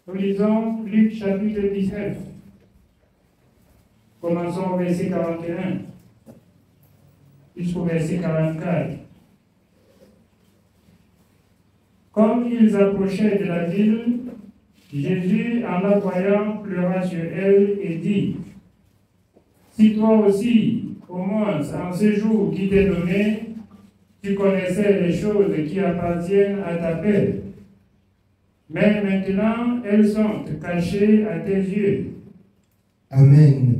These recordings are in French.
Nous lisons Luc chapitre 19. Commençons au verset 41 jusqu'au verset 44. Comme ils approchaient de la ville, Jésus, en la voyant, pleura sur elle et dit, « Si toi aussi, au moins en ce jour qui t'est donné, tu connaissais les choses qui appartiennent à ta paix. Mais maintenant, elles sont cachées à tes yeux. » Amen.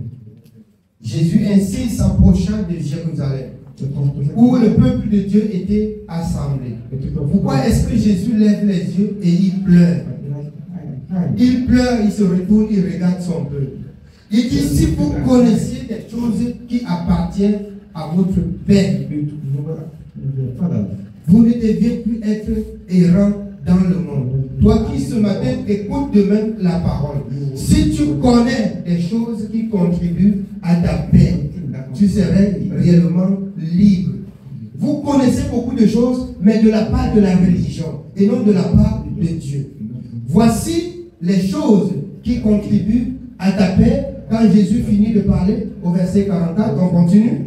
Jésus ainsi s'approcha de Jérusalem, où le peuple de Dieu était assemblé. Pourquoi est-ce que Jésus lève les yeux et il pleure? Il pleure, il se retourne, il regarde son peuple. Il dit, si vous connaissiez des choses qui appartiennent à votre Père, vous ne deviez plus être errant dans le monde. Toi qui ce matin écoutes de même la parole, si tu connais des choses qui contribuent à ta paix, tu serais réellement libre. Vous connaissez beaucoup de choses, mais de la part de la religion et non de la part de Dieu. Voici les choses qui contribuent à ta paix. Quand Jésus finit de parler, au verset 44, on continue.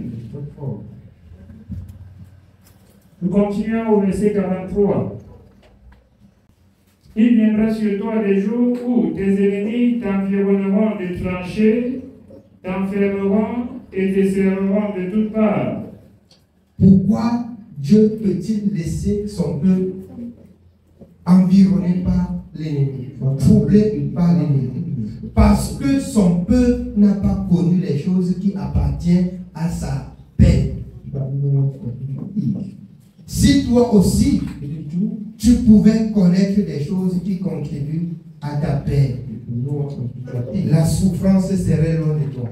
Nous continuons au verset 43. Il viendra sur toi des jours où tes ennemis t'environneront de tranchées, t'enfermeront et te serreront de toutes parts. Pourquoi Dieu peut-il laisser son peuple environné par l'ennemi, troublé par l'ennemi? Parce que son peuple n'a pas connu les choses qui appartiennent à sa paix. Si toi aussi, tu pouvais connaître des choses qui contribuent à ta paix, la souffrance serait loin de toi.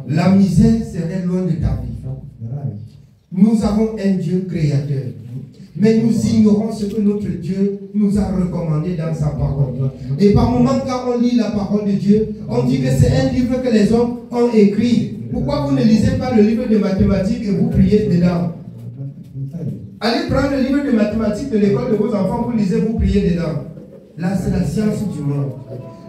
La misère serait loin de ta vie. Nous avons un Dieu créateur, mais nous ignorons ce que notre Dieu nous a recommandé dans sa parole. Et par moments, quand on lit la parole de Dieu, on dit que c'est un livre que les hommes ont écrit. Pourquoi vous ne lisez pas le livre de mathématiques et vous priez dedans? Allez prendre le livre de mathématiques de l'école de vos enfants, vous lisez, vous priez dedans. Là, c'est la science du monde.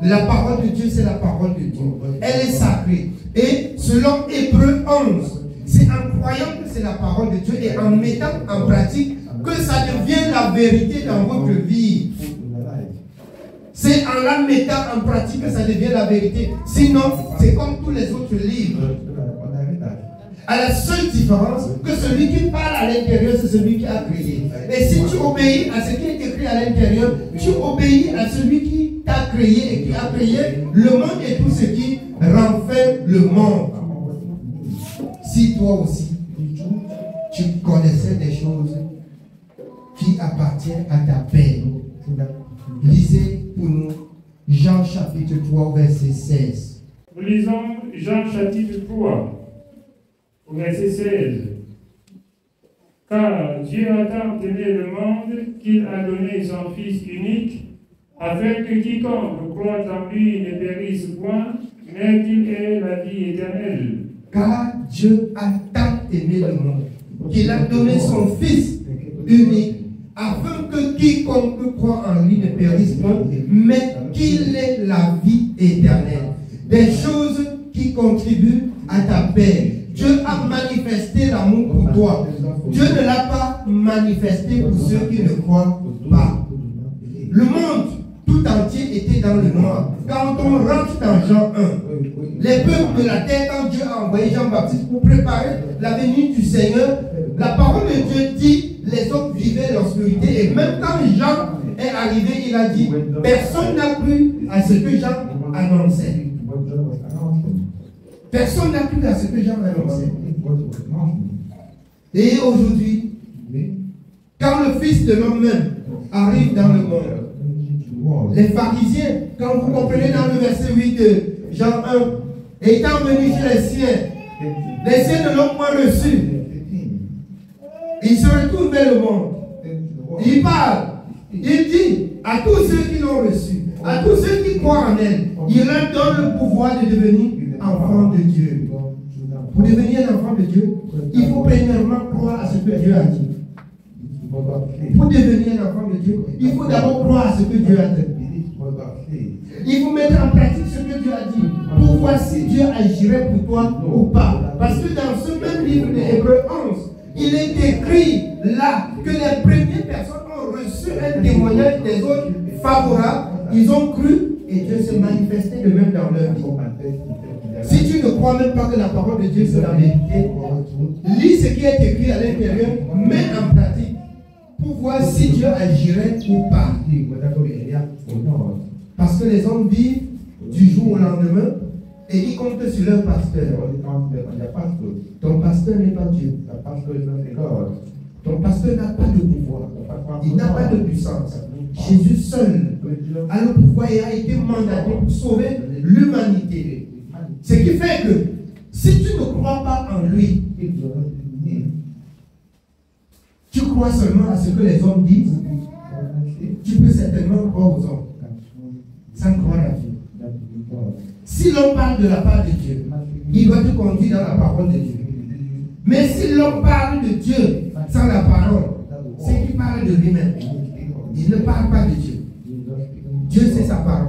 La parole de Dieu, c'est la parole de Dieu. Elle est sacrée. Et selon Hébreux 11, c'est en croyant que c'est la parole de Dieu et en mettant en pratique que ça devient la vérité dans votre vie. C'est en la mettant en pratique que ça devient la vérité. Sinon, c'est comme tous les autres livres. À la seule différence que celui qui parle à l'intérieur, c'est celui qui a créé. Et si tu obéis à ce qui est écrit à l'intérieur, tu obéis à celui qui t'a créé et qui a créé le monde et tout ce qui renferme le monde. Si toi aussi, tu connaissais des choses qui appartiennent à ta paix, lisez pour nous Jean chapitre 3, verset 16. Nous lisons Jean chapitre 3. Au verset 16. Car Dieu a tant aimé le monde qu'il a donné son Fils unique, afin que quiconque croit en lui ne périsse point, mais qu'il ait la vie éternelle. Car Dieu a tant aimé le monde qu'il a donné son Fils unique, afin que quiconque croit en lui ne périsse point, mais qu'il ait la vie éternelle. Des choses qui contribuent à ta paix. Dieu a manifesté l'amour pour toi. Dieu ne l'a pas manifesté pour ceux qui ne croient pas. Le monde tout entier était dans le noir. Quand on rentre dans Jean 1, les peuples de la terre, quand Dieu a envoyé Jean-Baptiste pour préparer la venue du Seigneur, la parole de Dieu dit, les hommes vivaient l'obscurité. Et même quand Jean est arrivé, il a dit, personne n'a cru à ce que Jean annonçait. Personne n'a cru à ce que Jean annonçait. Et aujourd'hui, quand le Fils de l'homme même arrive dans le monde, les pharisiens, quand vous comprenez dans le verset 8 de Jean 1, étant venus chez les siens ne l'ont point reçu. Il se retourne vers le monde. Il parle. Il dit à tous ceux qui l'ont reçu, à tous ceux qui croient en elle, il leur donne le pouvoir de devenir enfant de Dieu. Pour devenir un enfant de Dieu, il faut premièrement croire à ce que Dieu a dit. Pour devenir un enfant de Dieu, il faut d'abord croire à ce que Dieu a dit. Il faut mettre en pratique ce que Dieu a dit pour voir si Dieu agirait pour toi ou pas. Parce que dans ce même livre de Hébreux 11, il est écrit là que les premières personnes ont reçu un témoignage des autres favorable. Ils ont cru et Dieu s'est manifesté de même dans leur vie. Si tu ne crois même pas que la parole de Dieu c'est la vérité, lis ce qui est écrit à l'intérieur, mets en pratique pour voir si Dieu agirait ou pas. Parce que les hommes vivent du jour au lendemain et ils comptent sur leur pasteur. Ton pasteur n'est pas Dieu. Ton pasteur n'a pas de pouvoir. Il n'a pas de puissance. Jésus seul a le pouvoir et a été mandaté pour sauver l'humanité. Ce qui fait que si tu ne crois pas en lui, tu crois seulement à ce que les hommes disent, tu peux certainement croire aux hommes sans croire à Dieu. Si l'on parle de la part de Dieu, il doit te conduire dans la parole de Dieu. Mais si l'on parle de Dieu sans la parole, c'est qu'il parle de lui-même. Il ne parle pas de Dieu. Dieu, c'est sa parole.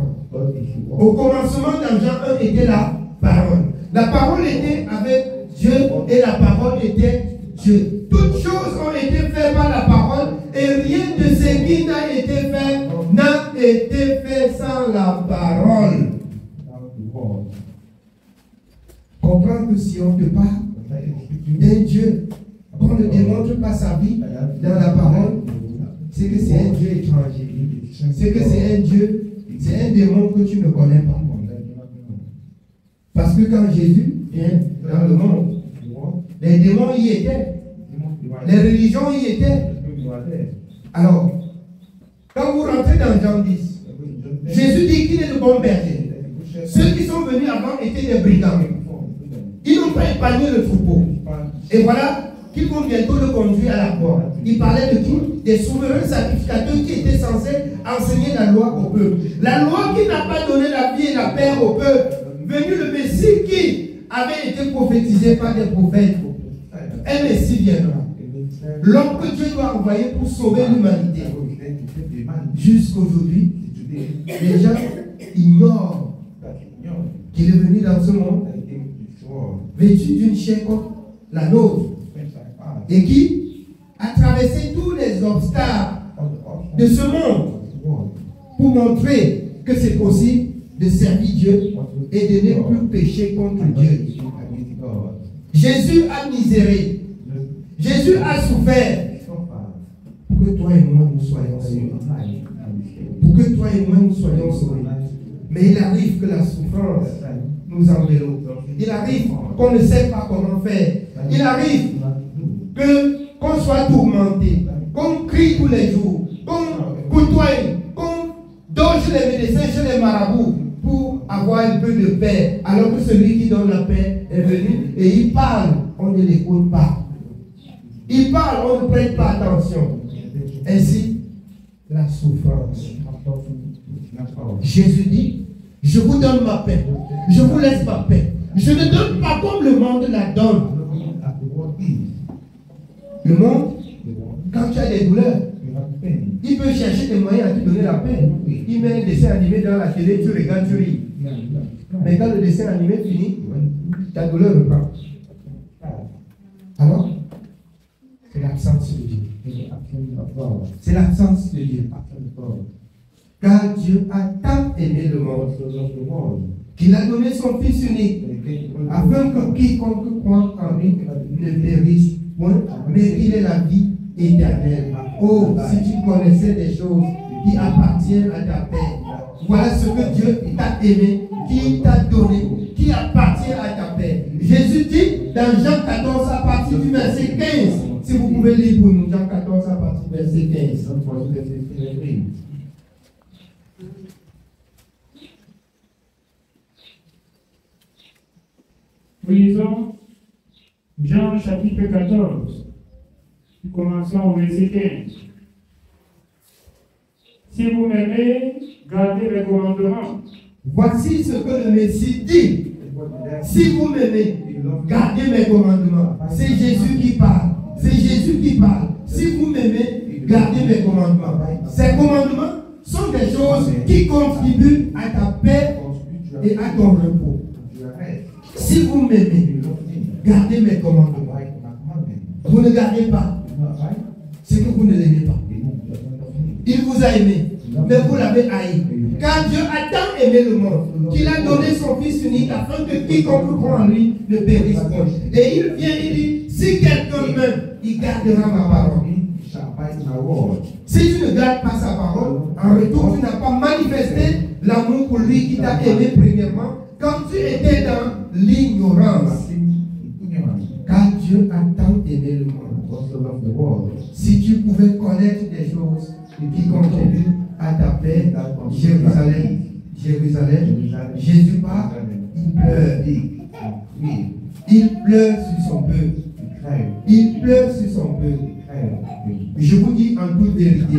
Au commencement, dans Jean 1, était la parole. La parole était avec Dieu et la parole était Dieu. Toutes choses ont été faites par la parole et rien de ce qui n'a été fait n'a été fait sans la parole. Comprends que si on te parle d'un Dieu, qu'on ne démontre pas sa vie dans la parole, c'est que c'est un Dieu étranger. C'est que c'est un Dieu, c'est un démon que tu ne connais pas. Parce que quand Jésus vient dans le monde, les démons y étaient. Les religions y étaient. Alors, quand vous rentrez dans Jean 10, Jésus dit qu'il est le bon berger. Ceux qui sont venus avant étaient des brigands. Ils n'ont pas épargné le troupeau. Et voilà qu'ils vont bientôt le conduire à la mort. Il parlait de qui? Des souverains sacrificateurs qui étaient censés enseigner la loi au peuple. La loi qui n'a pas donné la vie et la paix au peuple. Venu le Messie qui avait été prophétisé par des prophètes. Un Messie viendra. L'homme que Dieu doit envoyer pour sauver l'humanité. Jusqu'aujourd'hui, les gens ignorent qu'il est venu dans ce monde vêtu d'une chair comme la nôtre et qui a traversé tous les obstacles de ce monde pour montrer que c'est possible de servir Dieu et de ne plus pécher contre Dieu. Jésus a miséré. Jésus a souffert pour que toi et moi nous soyons sauvés. Pour que toi et moi nous soyons sauvés. Mais il arrive que la souffrance nous enveloppe. Il arrive qu'on ne sait pas comment faire. Il arrive qu'on soit tourmenté, qu'on crie tous les jours, qu'on côtoie, qu'on doge les médecins chez les marabouts pour avoir un peu de paix. Alors que celui qui donne la paix est venu et il parle, on ne l'écoute pas. Il parle, on ne prête pas attention. Ainsi, la souffrance. Jésus dit, je vous donne ma paix. Je vous laisse ma paix. Je ne donne pas comme le monde la donne. Le monde, quand tu as des douleurs, il peut chercher des moyens à te donner la paix. Il met un dessin animé dans la télé, tu regardes, tu ris. Mais quand le dessin animé finit, ta douleur reprend. Alors, c'est l'absence de Dieu. C'est l'absence de Dieu. Car Dieu a tant aimé le monde qu'il a donné son Fils unique, afin que quiconque croit en lui ne périsse point, mais qu'il ait la vie éternelle. Oh, si tu connaissais des choses qui appartiennent à ta paix. Voilà ce que Dieu t'a aimé, qui t'a donné, qui appartient à ta paix. Jésus dit dans Jean 14 à partir du verset 15, si vous pouvez lire pour nous, Jean 14 à partir du verset 15. Lisons Jean chapitre 14, commençons au verset 15. Si vous m'aimez, gardez mes commandements. Voici ce que le Messie dit. Si vous m'aimez, gardez mes commandements. C'est Jésus qui parle. C'est Jésus qui parle. Si vous m'aimez, gardez mes commandements. Ces commandements sont des choses qui contribuent à ta paix et à ton repos. Si vous m'aimez, gardez mes commandements. Vous ne gardez pas, c'est que vous ne l'aimez pas. Il vous a aimé, mais vous l'avez haï. Car Dieu a tant aimé le monde qu'il a donné son Fils unique afin que quiconque croit en lui ne périsse point. Et il vient, il dit, si quelqu'un m'aime, il gardera ma parole. Si tu ne gardes pas sa parole, en retour, tu n'as pas manifesté l'amour pour lui qui t'a aimé premièrement quand tu étais dans l'ignorance. Car Dieu a tant aimé le monde. Si tu pouvais connaître des choses qui contribuent à ta paix, Jérusalem, Jésus part, il pleure. Il pleure sur son peuple. Il pleure sur son peuple. Je vous dis en toute vérité,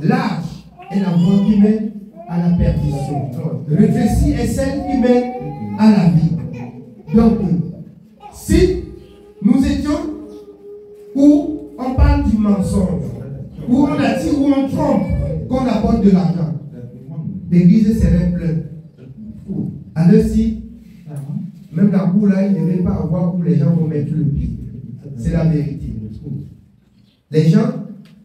l'arche est la voie qui mène à la perdition. Réfléchis est celle qui mène à la vie. Donc, si nous étions où on parle du mensonge, où on attire, où on trompe, qu'on apporte de l'argent, l'église serait pleine. Alors si, même la boue là, il ne devait pas avoir où les gens vont mettre le pied. C'est la vérité. Les gens,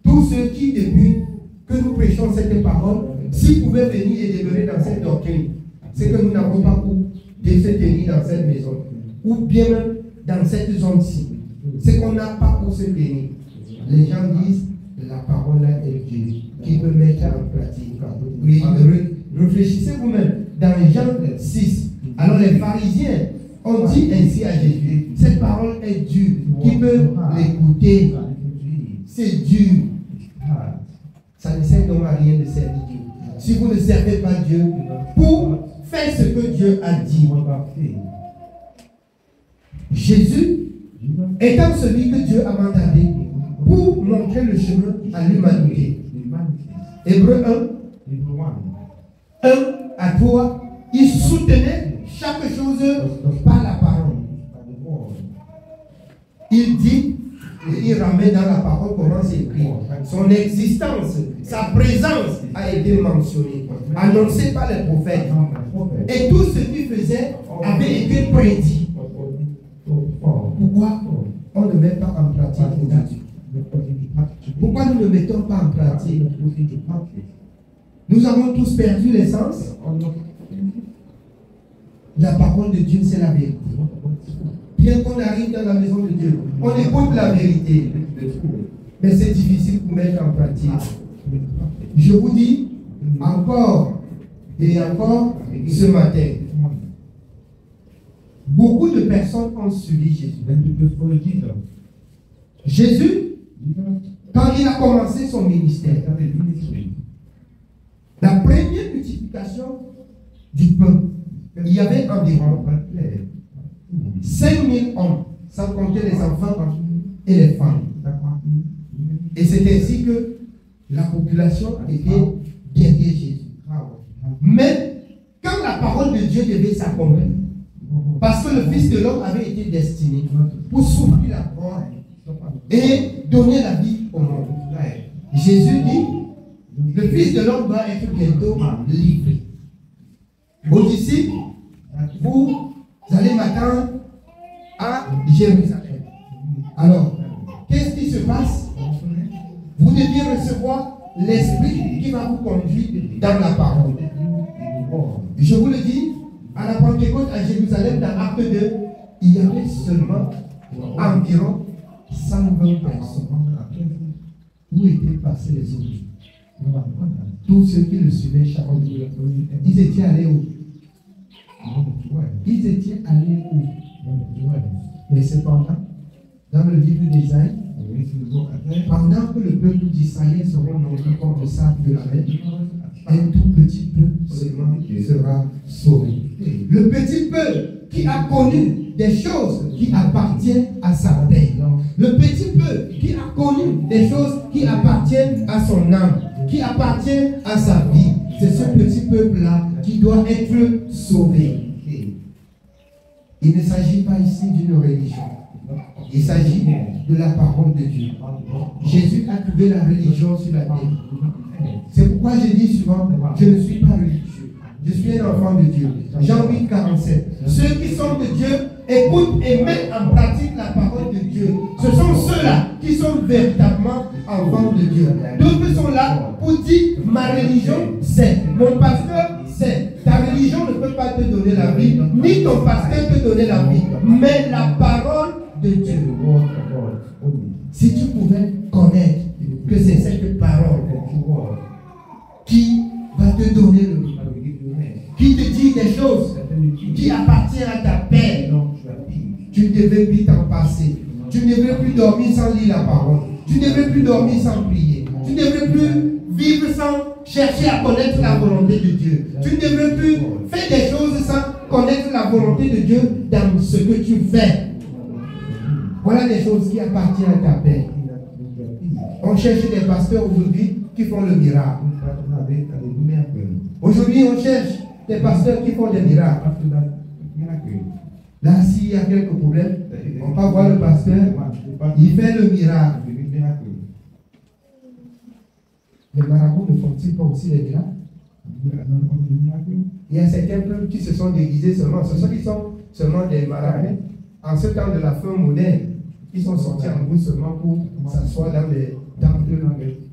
tous ceux qui, depuis que nous prêchons cette parole, s'ils pouvaient venir et demeurer dans cette doctrine, c'est que nous n'avons pas où de se tenir dans cette maison, ou bien même dans cette zone-ci. C'est qu'on n'a pas où se tenir. Les gens disent, la parole là est Dieu, qui peut mettre en pratique. Réfléchissez vous-même, dans Jean 6, alors les pharisiens ont dit ainsi à Jésus, cette parole est dure, qui peut l'écouter? C'est dur. Ça ne sert donc à rien de servir Dieu. Si vous ne servez pas Dieu, pour faire ce que Dieu a dit. Jésus étant celui que Dieu a mandaté pour montrer le chemin à l'humanité. Hébreux 1 à 3, il soutenait chaque chose par la parole. Il dit, et il ramène dans la parole comment c'est écrit. Son existence, sa présence a été mentionnée, annoncée par les prophètes. Et tout ce qu'il faisait avait été prédit. Pourquoi on ne met pas en pratique aujourd'hui? Pourquoi nous ne mettons pas en pratique? Nous avons tous perdu l'essence. La parole de Dieu, c'est la vérité. Bien qu'on arrive dans la maison de Dieu, on écoute la vérité. Mais c'est difficile pour mettre en pratique. Je vous dis encore et encore ce matin, beaucoup de personnes ont suivi Jésus. Jésus, quand il a commencé son ministère, la première multiplication du peuple, il y avait environ 5000 hommes, sans compter les enfants et les femmes. Et c'est ainsi que la population était derrière Jésus. Mais quand la parole de Dieu devait s'accomplir, parce que le Fils de l'homme avait été destiné pour souffrir la croix et donner la vie au monde, Jésus dit, le Fils de l'homme va être bientôt livré. Aux disciples, vous allez m'attendre à Jérusalem. Alors, qu'est-ce qui se passe? Vous devez recevoir l'Esprit qui va vous conduire dans la parole. Je vous le dis, à la Pentecôte à Jérusalem, dans Acte 2, il y avait seulement environ 120 personnes. Où étaient passés les autres? Tous ceux qui le suivaient chaque jour, ils étaient allés où? Ils étaient allés où? Mais cependant, dans le livre d'Ésaïe, pendant que le peuple d'Israël sera nombreux comme le sable de la mer, un tout petit peu seulement sera sauvé. Le petit peu qui a connu des choses qui appartiennent à sa paix. Le petit peu qui a connu des choses qui appartiennent à son âme, qui appartiennent à sa vie. C'est ce petit peuple-là qui doit être sauvé. Il ne s'agit pas ici d'une religion. Il s'agit de la parole de Dieu. Jésus a trouvé la religion sur la terre. C'est pourquoi je dis souvent, je ne suis pas religieux. Je suis un enfant de Dieu. Jean 8, 47. Ceux qui sont de Dieu écoutent et mettent en pratique la parole de Dieu. Ce sont ceux-là qui sont véritablement enfants de Dieu. D'autres sont là pour dire, ma religion, c'est. Mon pasteur, c'est. Ta religion ne peut pas te donner la vie, ni ton pasteur te donner la vie, mais la parole de Dieu. Si tu pouvais connaître que c'est cette parole qui va te donner le vie, qui te dit des choses qui appartiennent à ta paix, tu ne devais plus t'en passer. Tu ne devais plus dormir sans lire la parole. Tu ne devais plus dormir sans prier. Tu ne devais plus vivre sans chercher à connaître la volonté de Dieu. Tu ne devais plus faire des choses sans connaître la volonté de Dieu dans ce que tu fais. Voilà des choses qui appartiennent à ta paix. On cherche des pasteurs aujourd'hui qui font le miracle. Aujourd'hui, on cherche des pasteurs qui font des miracles. Là, s'il y a quelques problèmes, on va voir le pasteur, il fait le miracle. Les marabouts ne font-ils pas aussi les miracles? Il y a certains peuples qui se sont déguisés seulement. Ce sont qui sont seulement des marabouts. En ce temps de la fin moderne, ils sont sortis en route seulement pour s'asseoir dans les temples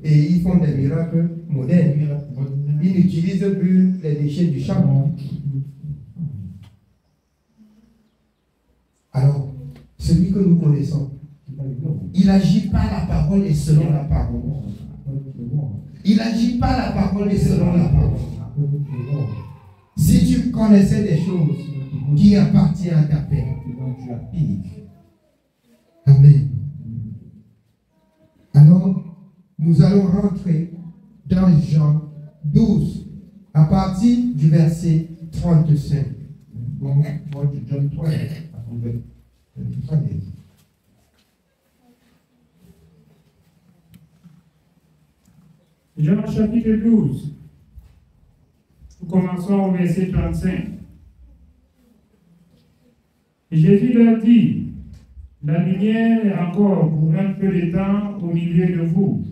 et ils font des miracles modernes. Ils n'utilisent plus les déchets du champ. Alors, celui que nous connaissons, il n'agit pas la parole et selon la parole. Il n'agit pas la parole et selon la parole. Si tu connaissais des choses qui appartiennent à ta paix. Amen. Alors, nous allons rentrer dans Jean 12, à partir du verset 35. Jean chapitre 12. Nous commençons au verset 35. Jésus leur dit, la lumière est encore pour un peu de temps au milieu de vous.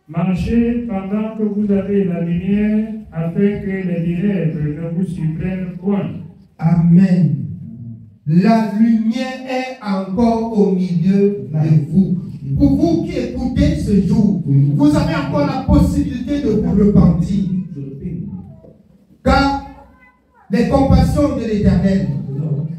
Marchez pendant que vous avez la lumière, afin que les ténèbres ne vous surprennent point. Amen. La lumière est encore au milieu de vous. Pour vous qui écoutez ce jour, vous avez encore la possibilité de vous repentir. Car les compassions de l'Éternel,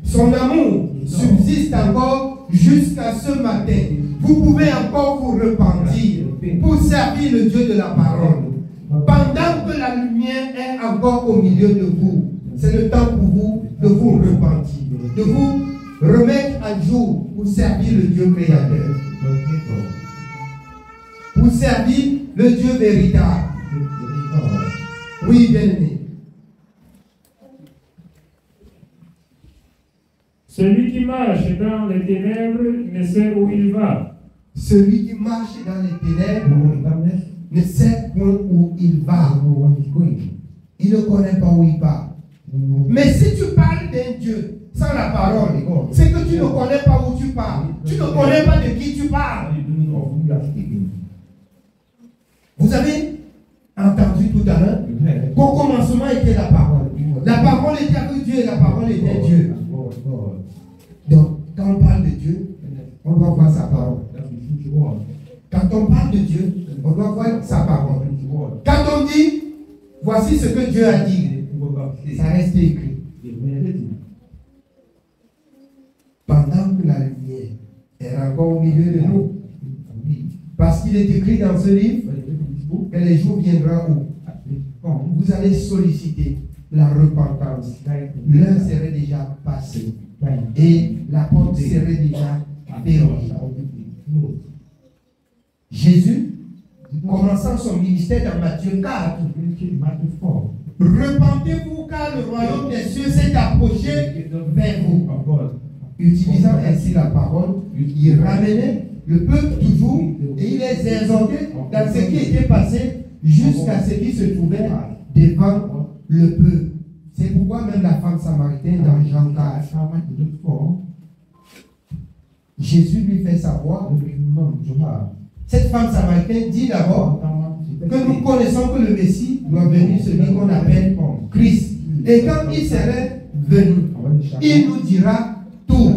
son amour subsiste encore jusqu'à ce matin. Vous pouvez encore vous repentir pour servir le Dieu de la parole. Pendant que la lumière est encore au milieu de vous, c'est le temps pour vous de vous repentir, de vous remettre à jour pour servir le Dieu créateur, pour servir le Dieu véritable. Oui, bien-aimé. Celui qui marche dans les ténèbres ne sait où il va. Celui qui marche dans les ténèbres ne sait point où il va. Il ne connaît pas où il va. Mais si tu parles d'un Dieu sans la parole, c'est que tu ne connais pas où tu parles. Tu ne connais pas de qui tu parles. Vous avez entendu tout à l'heure qu'au commencement était la parole. La parole était avec Dieu et la parole était Dieu. Donc, quand on parle de Dieu, on doit voir sa parole. Quand on parle de Dieu, on doit voir sa parole. Quand on dit, voici ce que Dieu a dit, ça reste écrit. Pendant que la lumière est encore au milieu de nous, parce qu'il est écrit dans ce livre que les jours viendront où vous allez solliciter la repentance. L'heure serait déjà passée et la porte serait déjà verrouillée. Jésus, commençant son ministère dans Matthieu 4, repentez-vous car le royaume des cieux s'est approché vers vous. Utilisant ainsi la parole, il ramenait le peuple toujours et il les exhortait dans ce qui était passé jusqu'à ce qui se trouvait devant le peuple. C'est pourquoi même la femme samaritaine dans Jean 4, Jésus lui fait savoir. Cette femme samaritaine dit d'abord que nous connaissons que le Messie doit venir, celui qu'on appelle Christ. Et quand il serait venu, il nous dira tout.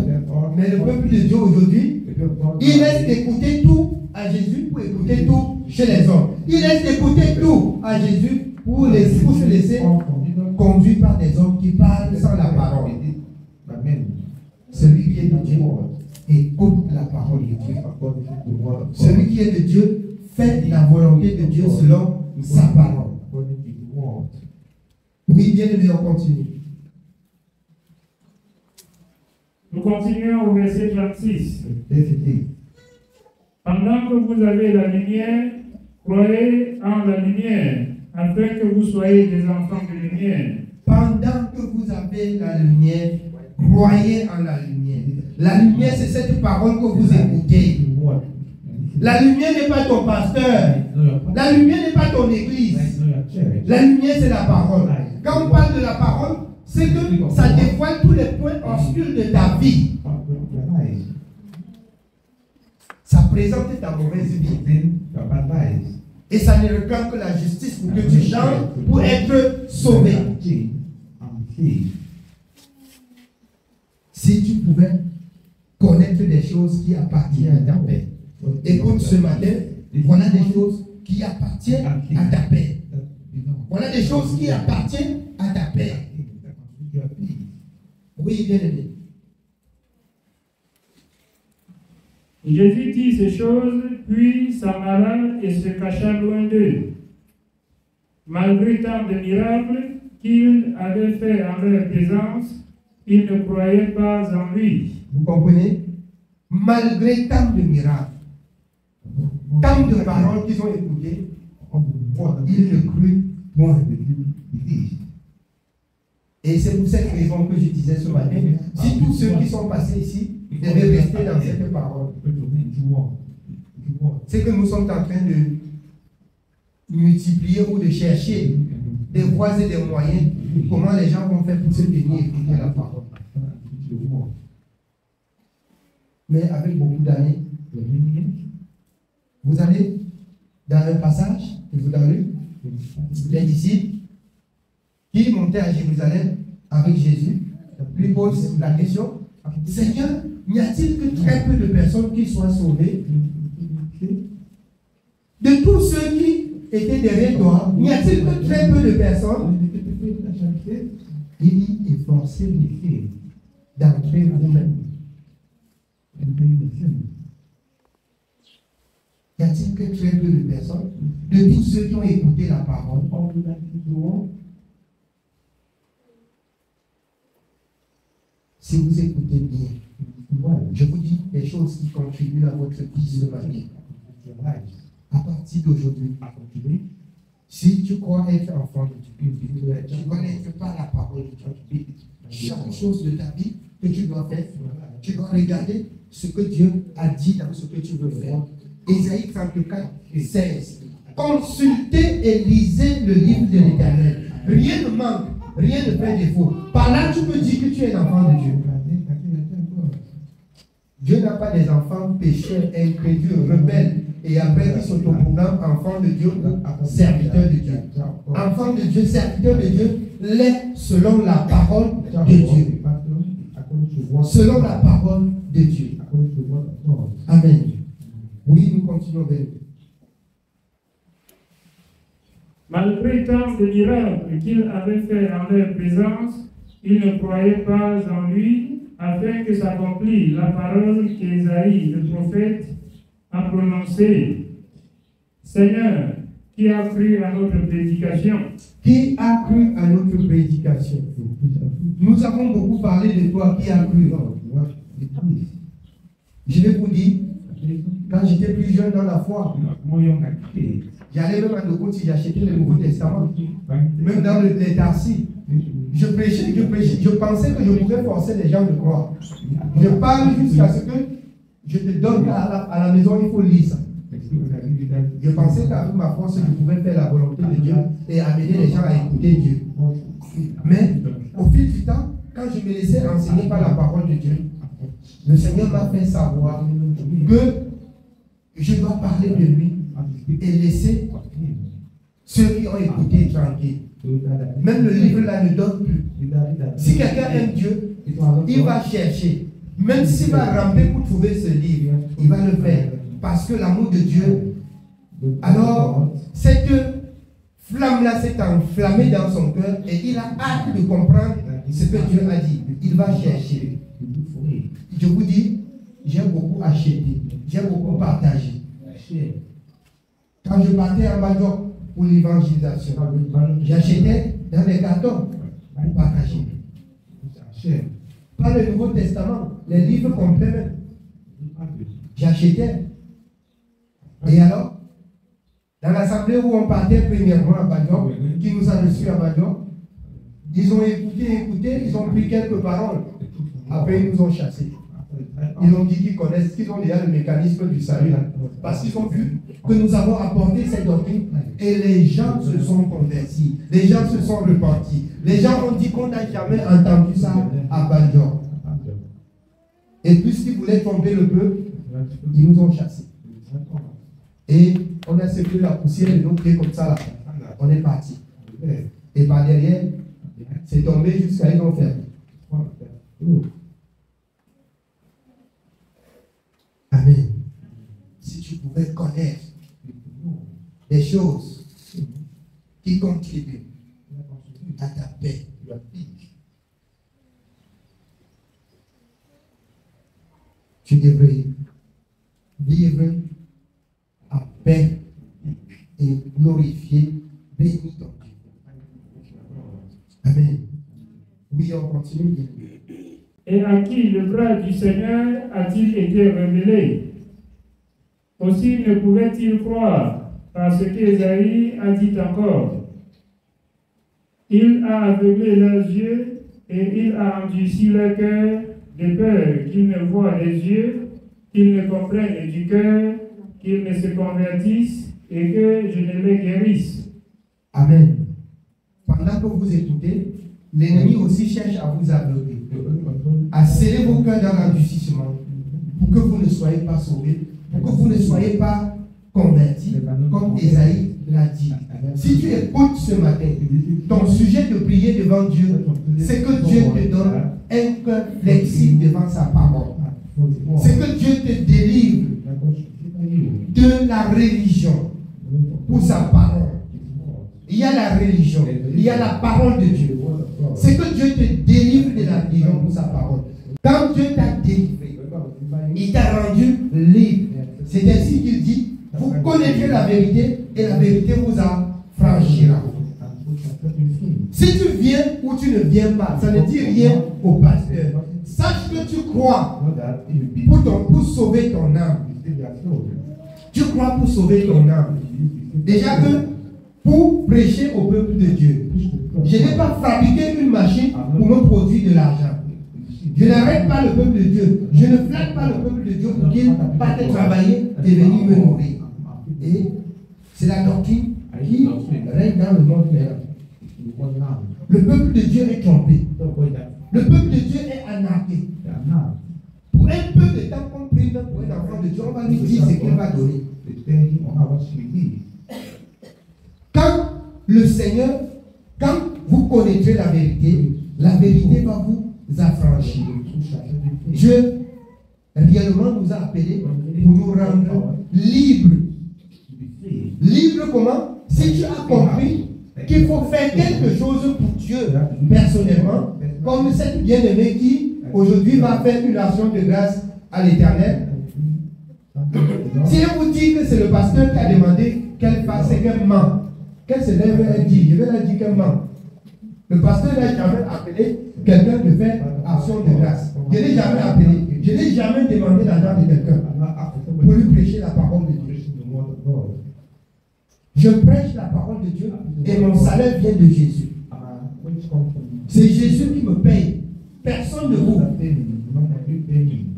Mais le peuple de Dieu aujourd'hui, il laisse écouter tout à Jésus pour écouter tout chez les hommes. Il laisse écouter tout à Jésus pour se laisser conduire par des hommes qui parlent sans la parole. Celui qui est de Dieu écoute la parole de Dieu. Celui qui est de Dieu fait la volonté de Dieu selon sa parole. Oui, bien aimé, on continue. Nous continuons au verset 36. Pendant que vous avez la lumière, croyez en la lumière, afin que vous soyez des enfants de lumière. Pendant que vous avez la lumière, croyez en la lumière. La lumière, c'est cette parole que vous écoutez. La lumière n'est pas ton pasteur. La lumière n'est pas ton église. La lumière, c'est la parole. Quand on parle de la parole, c'est que ça dévoile tous les points obscurs de ta vie. Ça présente ta mauvaise vie. Et ça ne réclame que la justice pour que tu changes pour être sauvé. Si tu pouvais connaître des choses qui appartiennent à ta paix. Écoute ce matin, voilà des choses qui appartiennent à ta paix. Voilà des choses qui appartiennent à ta paix. Oui, bien aimé. Jésus dit ces choses, puis s'en alla et se cacha loin d'eux. Malgré tant de miracles qu'il avait fait en leur présence, ils ne croyaient pas en lui. Vous comprenez? Malgré tant de miracles, tant de paroles qu'ils ont écoutées, ils ne crurent point. Et c'est pour cette raison que je disais ce matin, si tous ceux qui sont passés ici devaient rester dans cette parole, c'est que nous sommes en train de multiplier ou de chercher des voies et des moyens, comment les gens vont faire pour se tenir et écouter la parole. Mais avec beaucoup d'années, vous allez dans un passage que vous avez lu, les disciples qui montaient à Jérusalem avec Jésus lui posent la question, Seigneur, n'y a-t-il que très peu de personnes qui soient sauvées? De tous ceux qui étaient derrière toi, n'y a-t-il que très peu de personnes? Il dit, efforcez-vous d'entrer vous-même. Y a-t-il que très peu de personnes, de tous ceux qui ont écouté la parole, si vous écoutez bien, je vous dis des choses qui contribuent à votre vie ce matin. À partir d'aujourd'hui, si tu crois être enfant de Dieu, tu dois n'être pas la parole de Dieu. Chaque chose de ta vie que tu dois faire, tu dois regarder ce que Dieu a dit dans ce que tu veux faire. Ésaïe 34, 16. Consultez et lisez le livre de l'Éternel. Rien ne manque, rien ne fait défaut. Par là, tu peux dire que tu es l'enfant de Dieu. Dieu n'a pas des enfants pécheurs, incrédules, rebelles, et après qui s'autoproclament enfants de Dieu ou serviteurs de Dieu. Enfants de Dieu, serviteurs de Dieu, l'est selon la parole de Dieu. Selon la parole de Dieu. Amen. Oui, nous continuons avec. Malgré tant de miracles qu'il avait fait en leur présence, ils ne croyaient pas en lui, afin que s'accomplisse la parole qu'Ésaïe, le prophète, a prononcée. Seigneur, qui a cru à notre prédication? Qui a cru à notre prédication? Nous avons beaucoup parlé de toi, qui a cru. Je vais vous dire, quand j'étais plus jeune dans la foi, j'allais même à Nogo si j'achetais le Nouveau Testament, même dans les Tarsis. Je prêchais, je pensais que je pouvais forcer les gens de croire. Je parle jusqu'à ce que je te donne à la maison, il faut lire ça. Je pensais qu'avec ma force, je pouvais faire la volonté de Dieu et amener les gens à écouter Dieu. Mais au fil du temps, quand je me laissais enseigner par la parole de Dieu, Le Seigneur m'a fait savoir que je dois parler de lui et laisser ceux qui ont écouté tranquilles. Même le livre là ne donne plus. Si quelqu'un aime Dieu, il va chercher. Même s'il va ramper pour trouver ce livre, il va le faire. Parce que l'amour de Dieu, alors cette flamme-là s'est enflammée dans son cœur et il a hâte de comprendre ce que Dieu a dit. Il va chercher. Je vous dis, j'ai beaucoup acheté, j'ai beaucoup partagé. Quand je partais en Bajok pour l'évangélisation, j'achetais dans les cartons pour partager. Pas le Nouveau Testament, les livres complets même. J'achetais. Et alors, dans l'assemblée où on partait premièrement à Bajok, qui nous a reçus à Bajok, ils ont écouté, ils ont pris quelques paroles. Après, ils nous ont chassés. Ils ont dit qu'ils connaissent, qu'ils ont déjà le mécanisme du salut. Parce qu'ils ont vu que nous avons apporté cette doctrine et les gens se sont convertis. Les gens se sont repentis. Les gens ont dit qu'on n'a jamais entendu ça à Bajok. Et puisqu'ils voulaient tromper le peuple, ils nous ont chassés. Et on a secoué la poussière de nos pieds comme ça là. On est parti. Et par derrière, c'est tombé jusqu'à ils ont fermé. Amen. Si tu pouvais connaître des choses qui contribuent à ta paix, tu devrais vivre en paix et glorifier, béni ton Dieu. Amen. Oui, on continue. Et à qui le bras du Seigneur a-t-il été révélé? Aussi ne pouvait-il croire, parce qu'Ésaïe a dit encore, il a aveuglé leurs yeux et il a endurci leur cœur, de peur qu'ils ne voient les yeux, qu'ils ne comprennent du cœur, qu'ils ne se convertissent et que je ne les guérisse. Amen. Pendant que vous écoutez, l'ennemi aussi cherche à vous aveugler, à sceller vos cœurs dans l'endurcissement, pour que vous ne soyez pas sauvés, pour que vous ne soyez pas convertis, comme Ésaïe l'a dit. Si tu écoutes ce matin, ton sujet de prier devant Dieu, c'est que Dieu te donne un cœur flexible devant sa parole. C'est que Dieu te délivre de la religion pour sa parole. Il y a la religion, il y a la parole de Dieu. C'est que Dieu te délivre de la religion pour sa parole. Quand Dieu t'a délivré, il t'a rendu libre. C'est ainsi qu'il dit, vous connaîtrez la vérité et la vérité vous affranchira. Si tu viens ou tu ne viens pas, ça ne dit rien au pasteur. Sache que tu crois pour sauver ton âme. Tu crois pour sauver ton âme. Déjà que pour prêcher au peuple de Dieu, je n'ai pas fabriqué une machine pour me produire de l'argent. Je n'arrête pas le peuple de Dieu. Je ne flatte pas le peuple de Dieu pour qu'il parte travailler et venir me nourrir. Et c'est la doctrine qui règne dans le monde maintenant. Le peuple de Dieu est trompé. Le peuple de Dieu est arnaqué. Pour un peu de temps qu'on prie même pour un enfant de Dieu, on va lui dire ce qu'il va donner. Quand le Seigneur, quand vous connaîtrez la vérité va vous affranchir. Dieu réellement nous a appelés pour nous rendre libres. Libre comment? Si tu as compris qu'il faut faire quelque chose pour Dieu personnellement, comme cette bien-aimée qui aujourd'hui va faire une action de grâce à l'Éternel. Si elle vous dit que c'est le pasteur qui a demandé qu'elle fasse et qu'elle ment, qu'elle se lève et dit, je vais leur dire qu'elle ment. Le pasteur n'a jamais appelé quelqu'un de faire action de grâce. Je ne l'ai jamais appelé. Je n'ai jamais demandé l'argent de quelqu'un pour lui prêcher la parole de Dieu. Je prêche la parole de Dieu et mon salaire vient de Jésus. C'est Jésus qui me paye. Personne ne vous.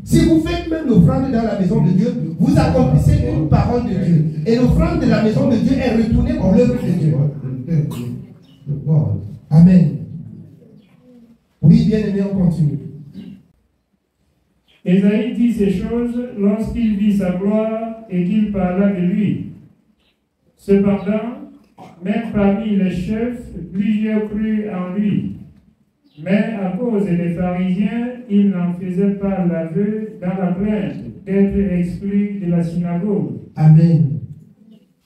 Si vous faites même l'offrande dans la maison de Dieu, vous accomplissez une parole de Dieu. Et l'offrande de la maison de Dieu est retournée pour l'œuvre de Dieu. Amen. Oui, bien aimé, on continue. Ésaïe dit ces choses lorsqu'il vit sa gloire et qu'il parla de lui. Cependant, même parmi les chefs, plusieurs crurent en lui. Mais à cause des pharisiens, il n'en faisait pas l'aveu dans la plainte d'être exclu de la synagogue. Amen.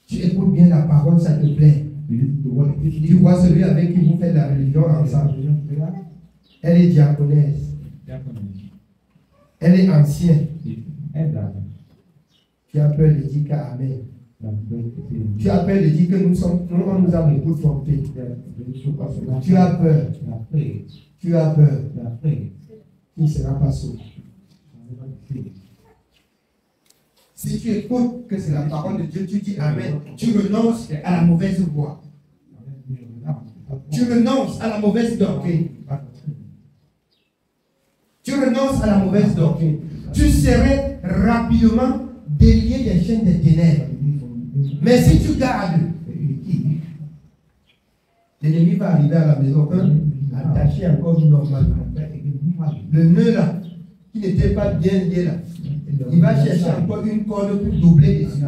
Tu écoutes bien la parole, ça te plaît. Tu vois celui avec qui vous faites la religion ensemble. Elle est diaconesse. Elle est ancienne. Tu as peur de dire qu'Amen. Tu as peur de dire que nous on nous a beaucoup trompés. Tu as peur. Tu as peur. Tu ne seras pas sauvé. Si tu écoutes que c'est la parole de Dieu, tu dis Amen. Tu renonces à la mauvaise voie. Tu renonces à la mauvaise doctrine. Tu renonces à la mauvaise doctrine. Tu serais rapidement délié des chaînes des ténèbres. Mais si tu gardes, l'ennemi va arriver à la maison, attaché encore normalement. Le nœud là, qui n'était pas bien lié là, il va chercher encore une corde pour doubler dessus.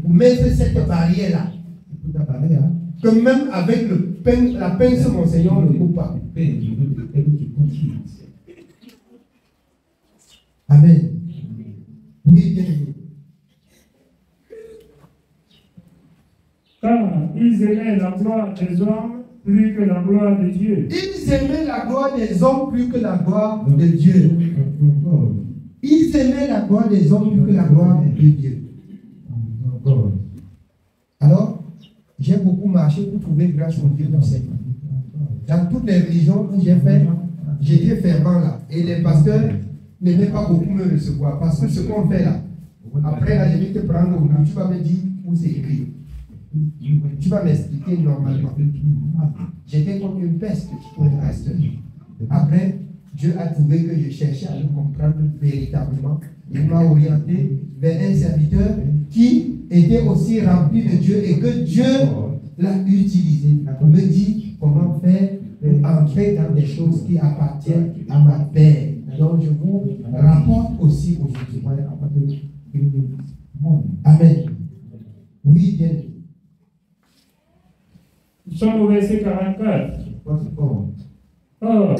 Pour mettre cette barrière là. Que même avec la pince, mon Seigneur, on ne coupe pas. Amen. Oui, bien aimé. Car ils aimaient la gloire des hommes plus que la gloire de Dieu. Ils aimaient la gloire des hommes plus que la gloire de Dieu. Ils aimaient la gloire des hommes plus que la gloire de Dieu. Alors, j'ai beaucoup marché pour trouver grâce au Dieu du Seigneur. Dans toutes les religions que j'ai fait, j'étais fervent là. Et les pasteurs n'aimaient pas beaucoup me recevoir. Parce que ce qu'on fait là, après là, je vais te prendre au bout, tu vas me dire où c'est écrit. Tu vas m'expliquer normalement. J'étais comme une peste pour le pasteur. Après, Dieu a trouvé que je cherchais à le comprendre véritablement. Il m'a orienté vers un serviteur qui était aussi rempli de Dieu et que Dieu l'a utilisé. Il me dit comment faire pour entrer dans des choses qui appartiennent à ma paix. Donc je vous rapporte aussi aujourd'hui. Amen. Oui, bien. Nous sommes au verset 44. Or,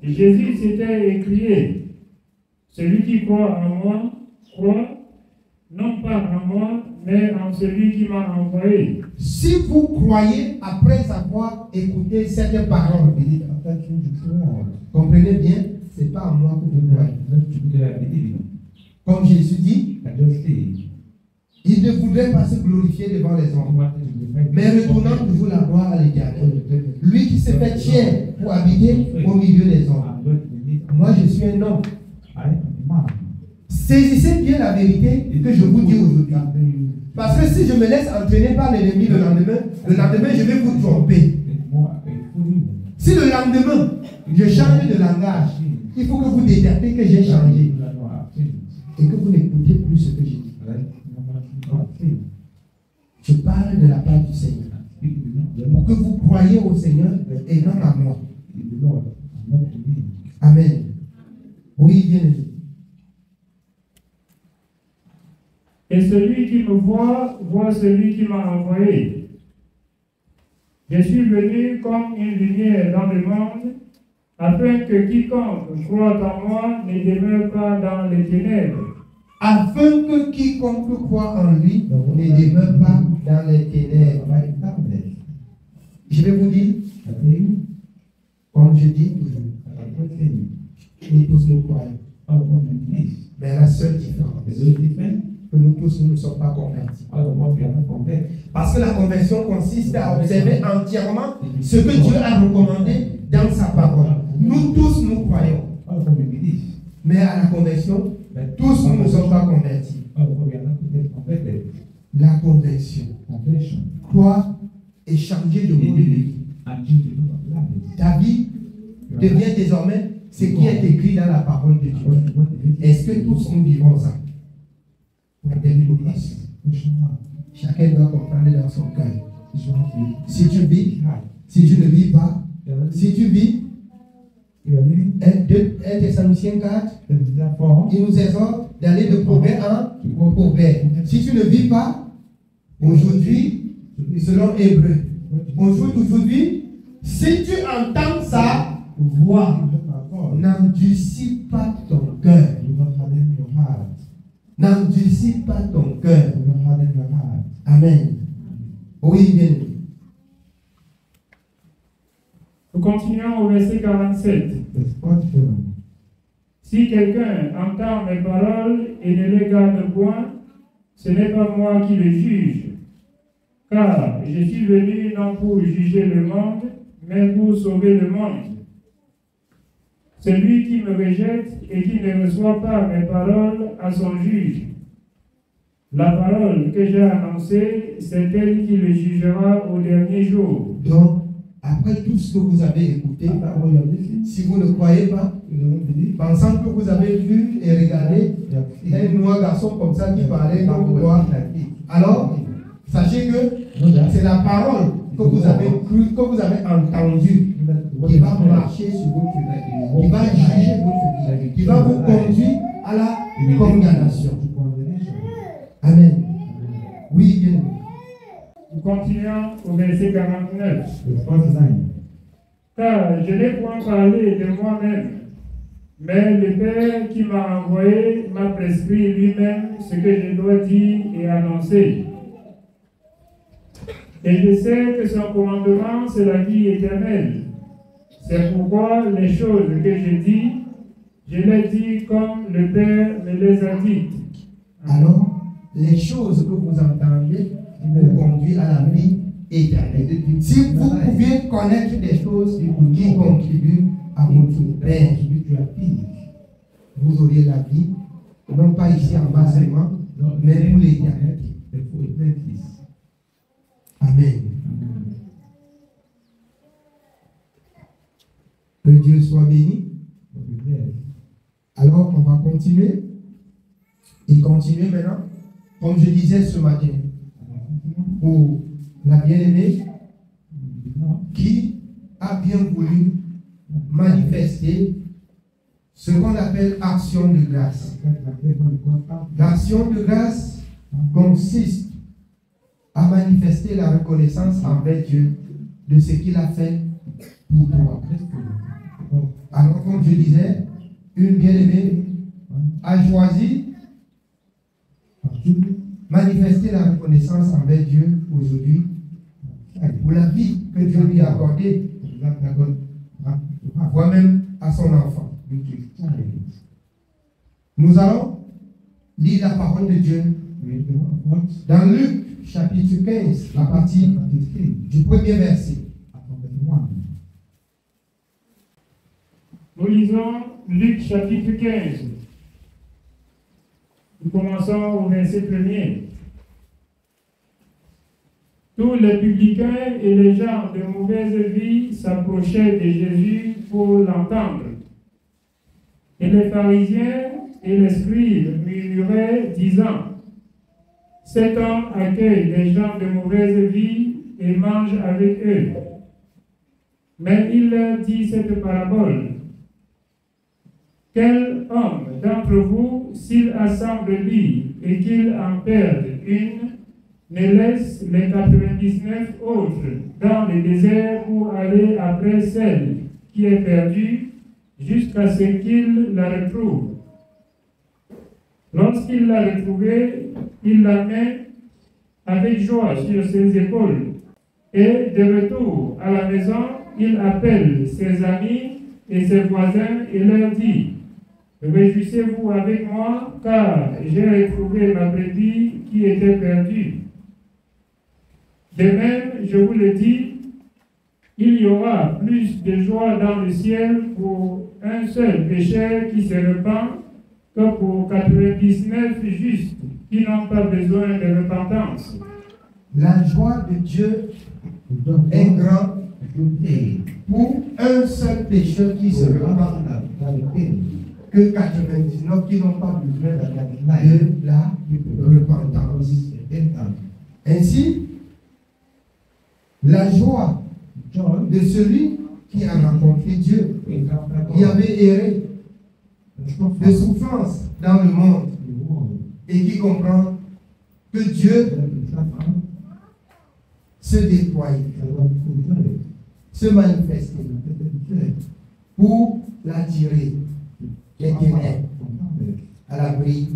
Jésus s'était écrié, celui qui croit en moi, croit non pas en moi, mais en celui qui m'a envoyé. Si vous croyez après avoir écouté cette parole, comprenez bien, ce n'est pas en moi que vous croyez. Comme Jésus dit, il ne voudrait pas se glorifier devant les hommes, mais retournant toujours la gloire à l'Éternel. Lui qui s'est fait chair pour habiter au milieu des hommes. Moi, je suis un homme. Saisissez bien la vérité que je vous dis aujourd'hui. Parce que si je me laisse entraîner par l'ennemi le lendemain, je vais vous tromper. Si le lendemain, je change de langage, il faut que vous détectez que j'ai changé. Et que vous n'écoutez plus ce que j'ai dit. Je parle de la part du Seigneur. Pour que vous croyiez au Seigneur et non à moi. Amen. Oui, bien aimé. Et celui qui me voit, voit celui qui m'a envoyé. Je suis venu comme une lumière dans le monde, afin que quiconque croit en moi ne demeure pas dans les ténèbres. Afin que quiconque croit en lui ne demeure pas dans les ténèbres. Je vais vous dire, comme je dis toujours, nous tous nous croyons. Mais la seule différence, que nous tous nous ne sommes pas convertis. Parce que la conversion consiste à observer entièrement ce que Dieu a recommandé dans sa parole. Nous tous nous croyons. Mais à la conversion, tous nous ne sommes pas convertis. La conversion. Croire et changer de mode de vie. Ta vie devient désormais ce qui est écrit dans la parole de Dieu. Est-ce que tous nous vivons ça? Chacun doit comprendre dans son cœur. Si tu vis, si tu ne vis pas, si tu vis, 1 Thessaloniciens 4, Il nous exhorte d'aller de progrès en progrès. Si tu ne vis pas aujourd'hui, selon Hébreu, aujourd'hui, si tu entends sa voix, n'endurcis pas ton cœur. N'endurcis pas ton cœur. Amen. Oui, bien. Nous continuons au verset 47. Si quelqu'un entend mes paroles et ne les garde point, ce n'est pas moi qui le juge. Car je suis venu non pour juger le monde, mais pour sauver le monde. Celui qui me rejette et qui ne reçoit pas mes paroles à son juge. La parole que j'ai annoncée, c'est elle qui le jugera au dernier jour. Donc, après tout ce que vous avez écouté, si vous ne croyez pas, pensant que vous avez vu et regardé un noir garçon comme ça qui parlait dans vos doigts, alors sachez que c'est la parole que vous avez cru, que vous avez entendue, qui va marcher sur votre vie, qui va juger votre vie, qui va vous conduire à la condamnation. Amen. Oui, bien. Nous continuons au verset 49. Car je n'ai point parlé de moi-même, mais le Père qui m'a envoyé m'a prescrit lui-même ce que je dois dire et annoncer. Et je sais que son commandement, c'est la vie éternelle. C'est pourquoi les choses que je dis, je les dis comme le Père me les a dites. Alors, les choses que vous entendez vous conduisent à la vie éternelle. Si vous pouviez connaître des choses qui contribuent à votre paix, vous auriez la vie, non pas ici en bas seulement, mais pour l'éternité. Amen. Que Dieu soit béni. Alors, on va continuer. Et continuer maintenant. Comme je disais ce matin, pour la bien-aimée qui a bien voulu manifester ce qu'on appelle action de grâce. L'action de grâce consiste à manifester la reconnaissance envers Dieu de ce qu'il a fait pour toi. Alors, comme je disais, une bien-aimée a choisi manifester la reconnaissance envers Dieu aujourd'hui pour la vie que Dieu lui a accordée, voire même à son enfant. Nous allons lire la parole de Dieu dans Luc chapitre 15 à partir du premier verset. Nous lisons Luc chapitre 15. Nous commençons au verset 1er. Tous les publicains et les gens de mauvaise vie s'approchaient de Jésus pour l'entendre. Et les pharisiens et les scribes murmuraient, disant, cet homme accueille des gens de mauvaise vie et mange avec eux. Mais il leur dit cette parabole. Quel homme d'entre vous, s'il assemble l'huile et qu'il en perde une, ne laisse les 99 autres dans le désert pour aller après celle qui est perdue jusqu'à ce qu'il la retrouve. Lorsqu'il l'a retrouvée, il la met avec joie sur ses épaules. Et de retour à la maison, il appelle ses amis et ses voisins et leur dit, réjouissez-vous avec moi, car j'ai retrouvé ma brebis qui était perdue. De même, je vous le dis, il y aura plus de joie dans le ciel pour un seul pécheur qui se repent que pour 99 justes qui n'ont pas besoin de repentance. La joie de Dieu est grande pour un seul pécheur qui se repent que 99 qui n'ont pas besoin de la repentance. Ainsi, la joie de celui qui a rencontré Dieu, qui avait erré, de souffrance dans le monde et qui comprend que Dieu se déploie, se manifeste pour l'attirer les ténèbres à l'abri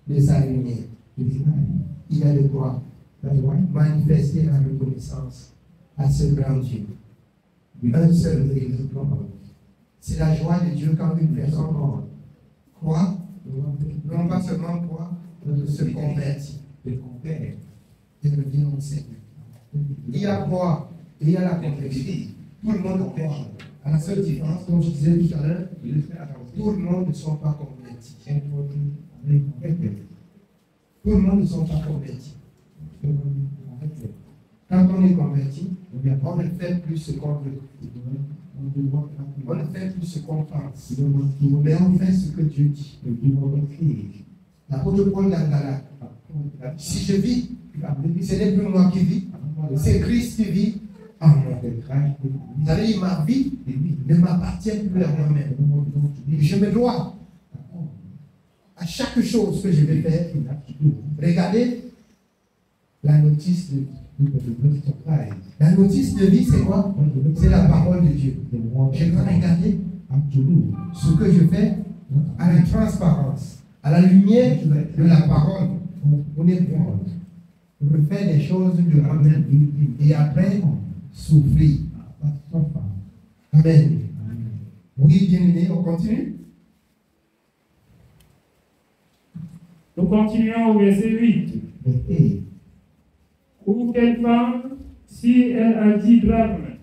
de sa lumière. Il y a de quoi manifester la reconnaissance à ce grand Dieu. Un seul Dieu. C'est la joie de Dieu quand une personne croit, non pas seulement croit, mais se convertit et revient au Seigneur. Il y a quoi et il y a la complexité. Tout le monde croit. À la seule différence, comme je disais tout à l'heure, tout le monde ne sont pas convertis. Tout le monde ne sont pas convertis. Quand on est converti, on ne fait plus ce qu'on veut. On ne fait plus ce qu'on pense. Mais on fait ce que Dieu dit. L'apôtre Paul dans Galates. Si je vis, ce n'est plus moi qui vis, c'est Christ qui vit en moi. Vous savez, ma vie ne m'appartient plus à moi-même. Je me dois à chaque chose que je vais faire. Regardez la notice de vie. La notice de vie, c'est quoi? C'est la parole de Dieu. Je dois regarder ce que je fais à la transparence, à la lumière de la parole. On est bon. Refaire des choses de moi-même et après souffrir. Amen. Oui, bien-aimé, on continue. Nous continuons au verset 8. Ou quelle femme, si elle a 10 drachmes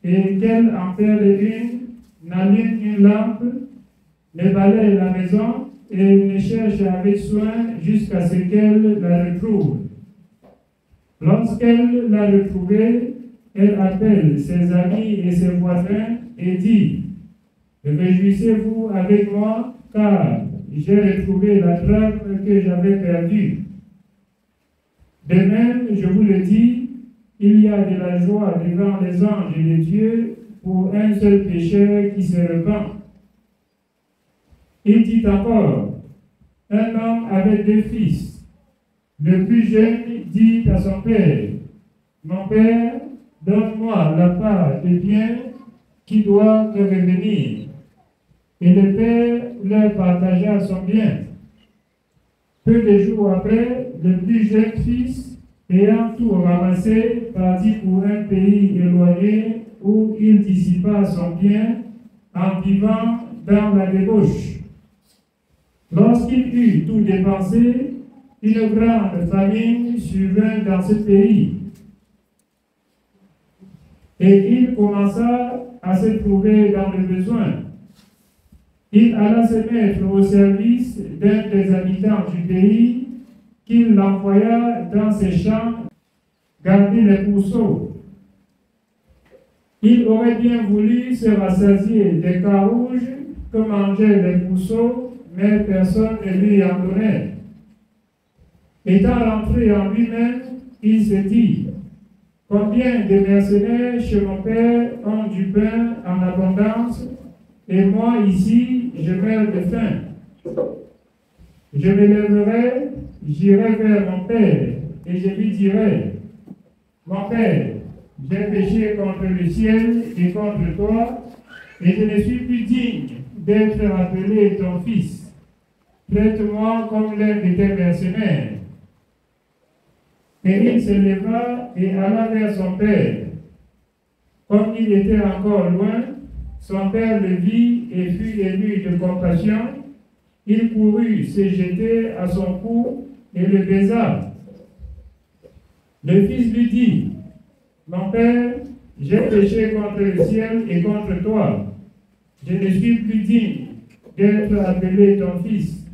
et qu'elle en perd une, n'allume une lampe, ne balaye la maison et ne cherche avec soin jusqu'à ce qu'elle la retrouve. Lorsqu'elle l'a retrouvée, elle appelle ses amis et ses voisins et dit: réjouissez-vous avec moi, car j'ai retrouvé la drachme que j'avais perdue. De même, je vous le dis, il y a de la joie devant les anges de Dieu pour un seul pécheur qui se repent. Il dit encore: un homme avait 2 fils. Le plus jeune dit à son père: mon père, donne-moi la part des biens qui doit me revenir. Et le père leur partagea son bien. Peu de jours après, le plus jeune fils, ayant tout ramassé, partit pour un pays éloigné où il dissipa son bien en vivant dans la débauche. Lorsqu'il eut tout dépensé, une grande famine survint dans ce pays. Et il commença à se trouver dans le besoin. Il alla se mettre au service d'un des habitants du pays, qu'il l'envoya dans ses champs garder les pourceaux. Il aurait bien voulu se rassasier des carouges que mangeaient les pourceaux, mais personne ne lui en donnait. Étant rentré en lui-même, il se dit: combien de mercenaires chez mon père ont du pain en abondance, et moi ici, je meurs de faim. Je me lèverai, j'irai vers mon père, et je lui dirai: mon père, j'ai péché contre le ciel et contre toi, et je ne suis plus digne d'être appelé ton fils. Traite-moi comme l'un de tes mercenaires. Et il se leva et alla vers son père. Comme il était encore loin, son père le vit et fut ému de compassion. Il courut se jeter à son cou et le baisa. Le fils lui dit: mon père, j'ai péché contre le ciel et contre toi. Je ne suis plus digne d'être appelé ton fils.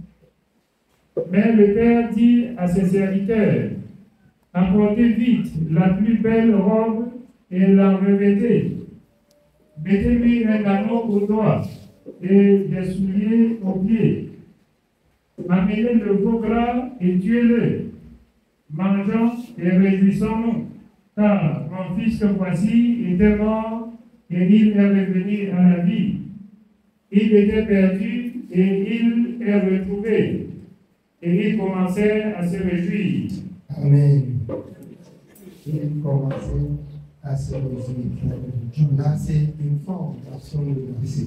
Mais le père dit à ses serviteurs: apportez vite la plus belle robe et la revêtez. Mettez-lui un anneau au doigt et des souliers aux pieds. Amenez le veau gras et tuez-le. Mangeons et réjouissons-nous, car mon fils que voici était mort et il est revenu à la vie. Il était perdu et Et il est retrouvé. Et il commençait à se réjouir. Amen. Il commençait à se réjouir. Là, c'est une forme d'action de grâce.